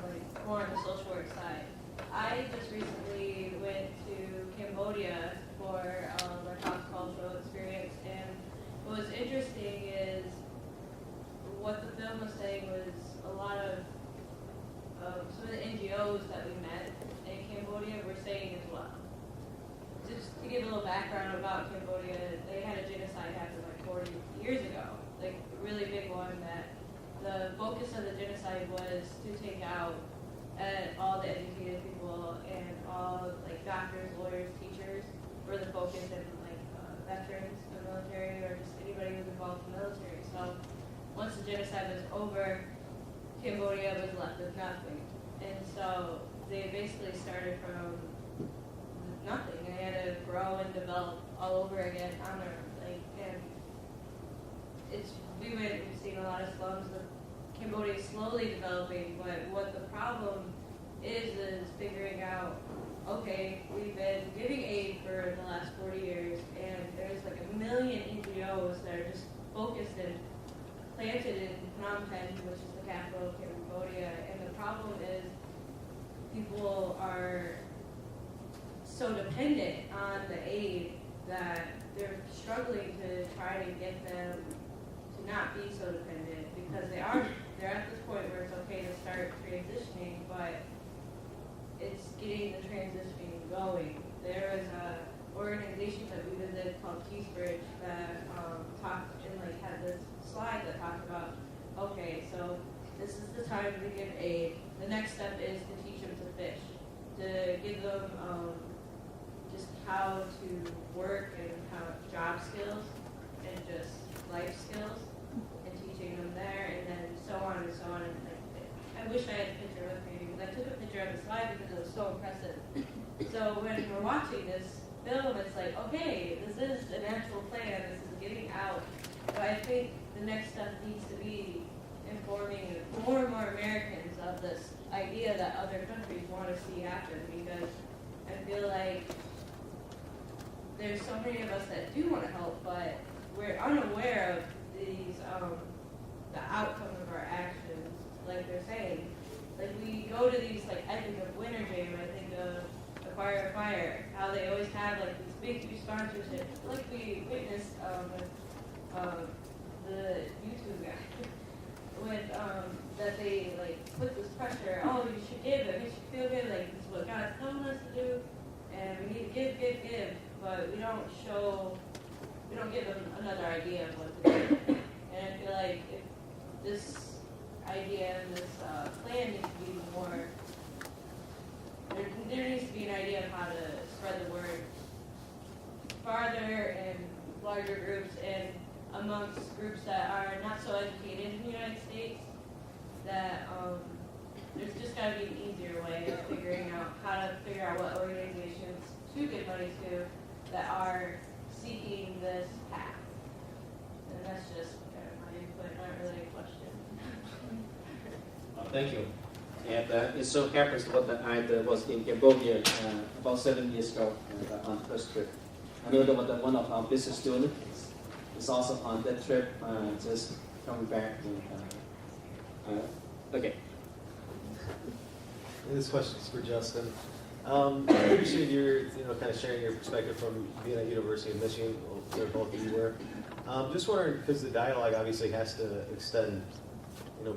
more on the social work side. I just recently went to Cambodia for our cross-cultural experience, and what was interesting is what the film was saying was a lot of some of the NGOs that we met in Cambodia were saying as well. Just to give a little background about Cambodia, they had a genocide happen like 40 years ago, like a really big one that the focus of the genocide was to take out all the educated people and all like doctors, lawyers, teachers were the focus, and like veterans of the military or just anybody who was involved in the military. So once the genocide was over, Cambodia was left with nothing. And so they basically started from nothing. They had to grow and develop all over again on their own. And we've seen a lot of slums with Cambodia slowly developing, but what the problem is figuring out, okay, we've been giving aid for the last 40 years, and there's like 1 million NGOs that are just focused and planted in Phnom Penh, which is the capital of Cambodia, and the problem is people are so dependent on the aid that they're struggling to try to get them to not be so dependent, because they're at this point where it's okay to start transitioning, but it's getting the transitioning going. There is a organization that we visited called Peace Bridge that talked and like had this slide that talked about, okay, so this is the time to give aid. The next step is to teach them to fish, to give them just how to work and how job skills and just life skills, and teaching them there, and then so on and so on. And I wish I had a picture with me, because I took a picture of the slide because it was so impressive. So when we're watching this, film, it's like, okay, this is an actual plan, this is getting out. But I think the next step needs to be informing more and more Americans of this idea that other countries want to see happen, because I feel like there's so many of us that do want to help, but we're unaware of these, the outcome of our actions, like they're saying. Like we go to these, like I think of Winter Jam, I think of Acquire a Fire, how they always have like these big huge sponsorships, like we witnessed with the YouTube guy, with that they like put this pressure, oh you should give, it makes you feel good, like this is what God's telling us to do, and we need to give, but we don't give them another idea of what to do. And I feel like if this idea and this plan needs to be more, there needs to be an idea of how to spread the word farther and larger groups and amongst groups that are not so educated in the United States, that there's just got to be an easier way of figuring out how to figure out what organizations to give money to that are seeking this path. And that's just kind of my input, not really a question. Thank you. And it so happens that I was in Cambodia about 7 years ago on the first trip. I know that one of our business students is also on that trip, just coming back. Okay. This question is for Justin. I appreciate your, kind of sharing your perspective from being at University of Michigan, where both of you were. Just wondering, because the dialogue obviously has to extend,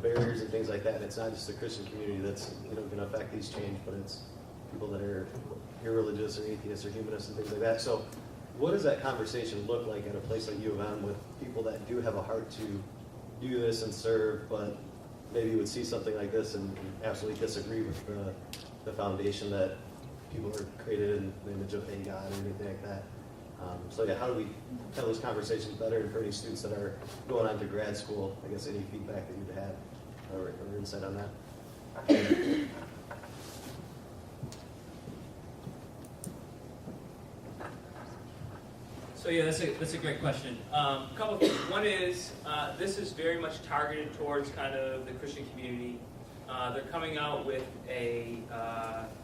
barriers and things like that. And it's not just the Christian community that's, going to affect these change, but it's people that are irreligious or atheists or humanists and things like that. So, what does that conversation look like at a place like U of M with people that do have a heart to do this and serve, but maybe would see something like this and absolutely disagree with the foundation that people are created in the image of a God or anything like that. How do we have those conversations better? And for any students that are going on to grad school, I guess any feedback that you'd have or insight on that? So yeah, that's a great question. A couple of things. One is this is very much targeted towards kind of the Christian community. They're coming out with a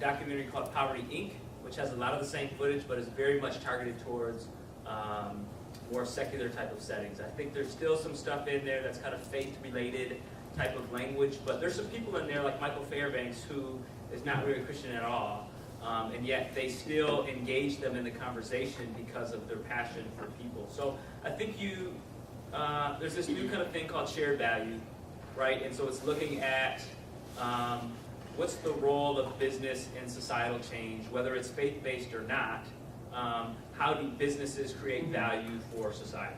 documentary called Poverty Inc., which has a lot of the same footage, but is very much targeted towards more secular type of settings. I think there's still some stuff in there that's kind of faith-related type of language, but there's some people in there like Michael Fairbanks who is not really Christian at all, and yet they still engage them in the conversation because of their passion for people. So I think there's this new kind of thing called shared value, right? And so it's looking at what's the role of business in societal change, whether it's faith-based or not. How do businesses create value for society?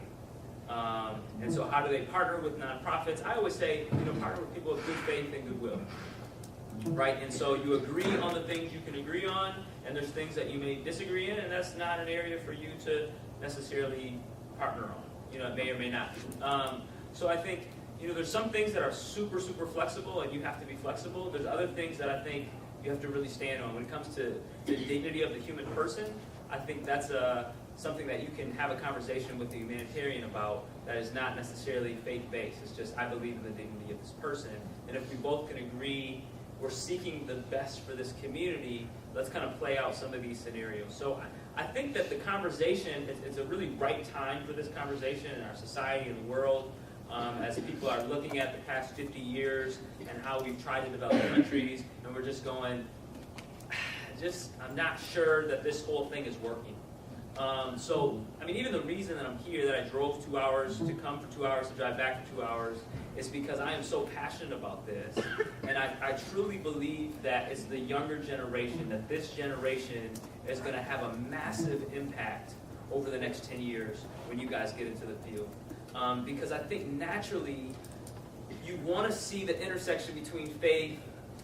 And so how do they partner with nonprofits? I always say, partner with people of good faith and goodwill, right? And so you agree on the things you can agree on, and there's things that you may disagree in, and that's not an area for you to necessarily partner on. It may or may not. So I think, there's some things that are super, super flexible, and you have to be flexible. There's other things that I think you have to really stand on. When it comes to the dignity of the human person, I think that's something that you can have a conversation with the humanitarian about that is not necessarily faith-based. It's just, I believe in the dignity of this person. And if we both can agree we're seeking the best for this community, let's kind of play out some of these scenarios. So I think that the conversation, it's a really right time for this conversation in our society and the world. As people are looking at the past 50 years and how we've tried to develop countries, and we're just going, I'm not sure that this whole thing is working. Even the reason that I'm here, that I drove 2 hours to come for 2 hours, to drive back for 2 hours, is because I am so passionate about this. And I truly believe that it's the younger generation, that this generation is going to have a massive impact over the next 10 years when you guys get into the field. Because I think naturally you want to see the intersection between faith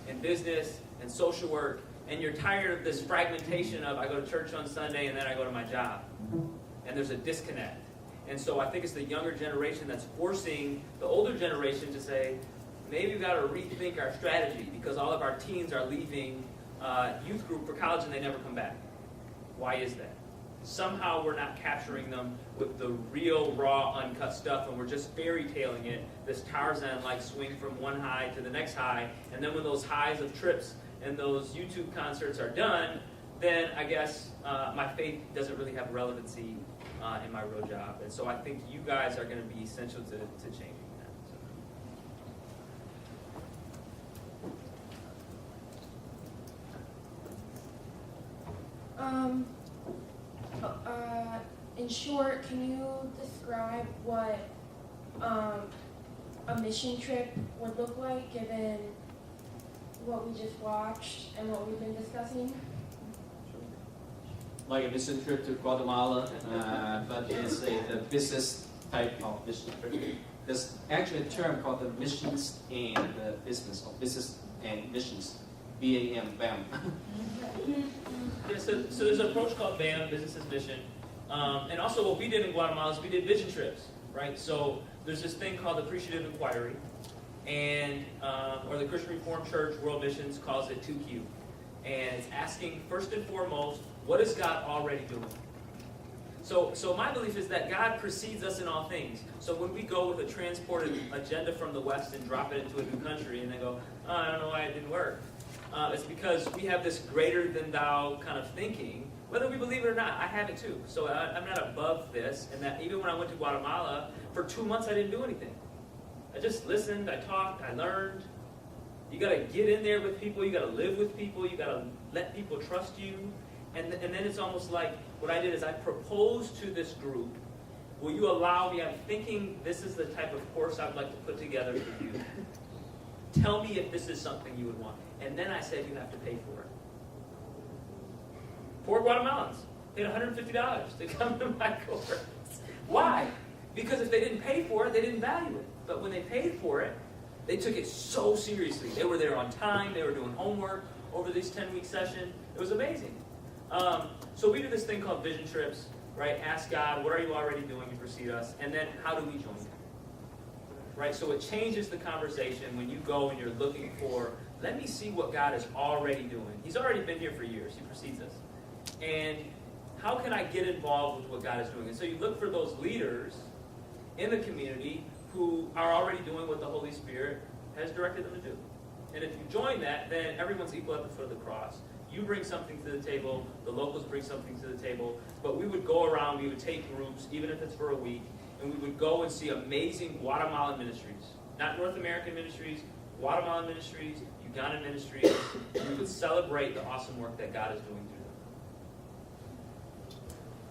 and business and social work, and you're tired of this fragmentation of I go to church on Sunday and then I go to my job. And there's a disconnect. And so I think it's the younger generation that's forcing the older generation to say, maybe we've got to rethink our strategy because all of our teens are leaving youth group for college and they never come back. Why is that? somehow we're not capturing them with the real, raw, uncut stuff, and we're just fairy tailing it, this Tarzan-like swing from one high to the next high, and then when those highs of trips and those YouTube concerts are done, then I guess my faith doesn't really have relevancy in my real job. And so I think you guys are going to be essential to changing that. In short, can you describe what a mission trip would look like, given what we just watched and what we've been discussing? Like a mission trip to Guatemala, but it's the business type of mission trip. There's actually a term called the missions and the business, or business and missions, BAM, BAM. Yeah, so there's an approach called BAM, Business as Mission. And also what we did in Guatemala is we did vision trips, right? So there's this thing called Appreciative Inquiry, and or the Christian Reformed Church World Missions calls it 2Q. And it's asking, first and foremost, what is God already doing? So my belief is that God precedes us in all things. So when we go with a transported agenda from the West and drop it into a new country, and they go, oh, I don't know why it didn't work. It's because we have this greater than thou kind of thinking, whether we believe it or not. I have it too. So I'm not above this, and that even when I went to Guatemala, for 2 months I didn't do anything. I just listened, I talked, I learned. You got to get in there with people, you got to live with people, you got to let people trust you. And then it's almost like, what I did is I proposed to this group, will you allow me, I'm thinking this is the type of course I'd like to put together for you. Tell me if this is something you would want. And then I said you have to pay for it. 4 Guatemalans paid $150 to come to my course. Why? Because if they didn't pay for it, they didn't value it. But when they paid for it, they took it so seriously. They were there on time. They were doing homework over this 10-week session. It was amazing. So we do this thing called vision trips, right? Ask God, what are you already doing to precede us? And then how do we join you? Right? So it changes the conversation when you go and you're looking for, let me see what God is already doing. He's already been here for years. He precedes us. And how can I get involved with what God is doing? And so you look for those leaders in the community who are already doing what the Holy Spirit has directed them to do. And if you join that, then everyone's equal at the foot of the cross. You bring something to the table, the locals bring something to the table, but we would go around, we would take groups, even if it's for a week, and we would go and see amazing Guatemalan ministries. Not North American ministries, Guatemalan ministries, Ugandan ministries. We would celebrate the awesome work that God is doing through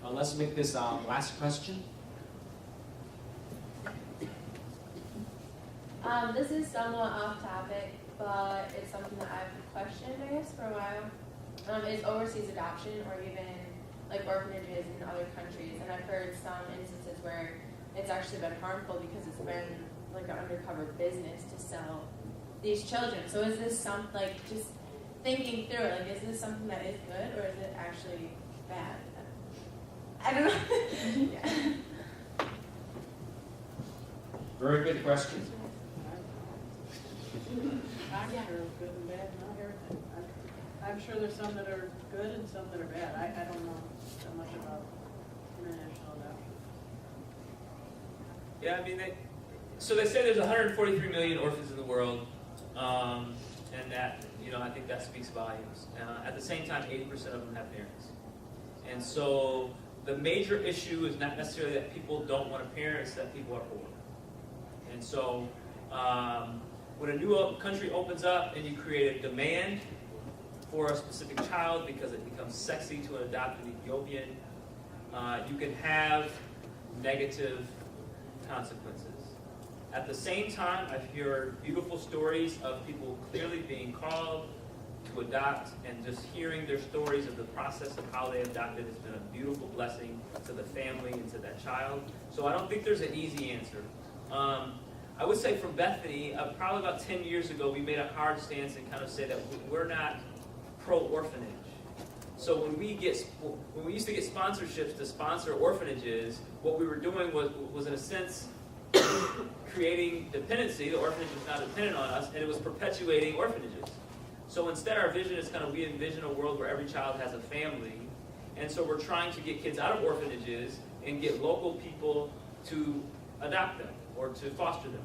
them. Let's make this our last question. This is somewhat off topic, but it's something that I've questioned, I guess, for a while. Is overseas adoption, or even like orphanages in other countries. And I've heard some instances where it's actually been harmful because it's been like an undercover business to sell these children. So is this something, like, just thinking through it, like, is this something that is good, or is it actually bad? I don't know. Yeah. Very good question. I'm sure good and bad, not everything. I'm sure there's some that are good and some that are bad. I don't know so much about international adoption. Yeah, I mean, so they say there's 143 million orphans in the world, and that, I think that speaks volumes. At the same time, 80% of them have parents. And so the major issue is not necessarily that people don't want a parent, it's that people are poor. And so when a new country opens up and you create a demand for a specific child because it becomes sexy to an adopted Ethiopian, you can have negative consequences. At the same time, I've heard beautiful stories of people clearly being called to adopt, and just hearing their stories of the process of how they adopted has been a beautiful blessing to the family and to that child. So I don't think there's an easy answer. I would say from Bethany, probably about 10 years ago, we made a hard stance and kind of say that we're not pro-orphanage. So when we used to get sponsorships to sponsor orphanages, what we were doing was in a sense creating dependency. The orphanage was not dependent on us, and it was perpetuating orphanages. So instead, our vision is kind of, we envision a world where every child has a family, And so we're trying to get kids out of orphanages and get local people to adopt them or to foster them,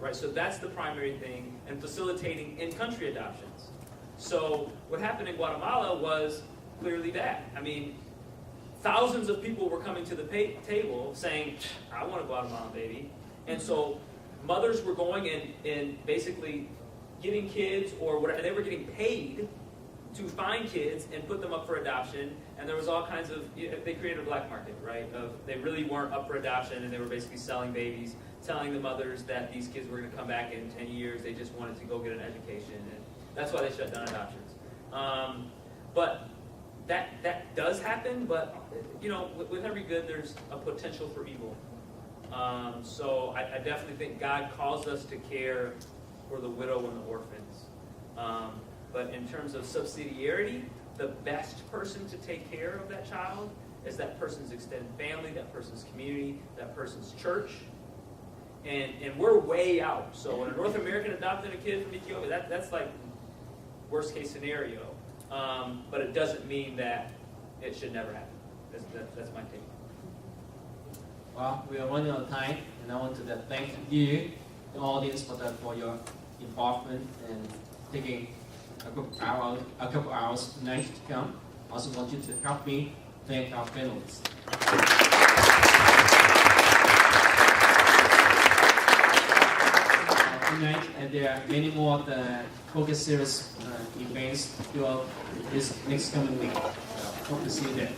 right? So that's the primary thing, and facilitating in-country adoptions. So what happened in Guatemala was clearly that. I mean, thousands of people were coming to the table saying, I want a Guatemalan baby. And so mothers were going and basically getting kids or whatever, and they were getting paid to find kids and put them up for adoption. And there was all kinds of, they created a black market, right? They really weren't up for adoption, and they were basically selling babies, telling the mothers that these kids were going to come back in 10 years. They just wanted to go get an education. And that's why they shut down adoptions. But that does happen, but with every good, there's a potential for evil. So I definitely think God calls us to care for the widow and the orphans. But in terms of subsidiarity, the best person to take care of that child is that person's extended family, that person's community, that person's church. And we're way out. So when a North American adopted a kid from Ethiopia, that's like worst case scenario. But it doesn't mean that it should never happen. That's my take. Well, we are running out of time, and I want to thank you, the audience, for your involvement and taking a couple hours tonight to come. I also want you to help me thank our panelists. Tonight, and there are many more of the Focus Series events throughout this next coming week. Hope to see you there.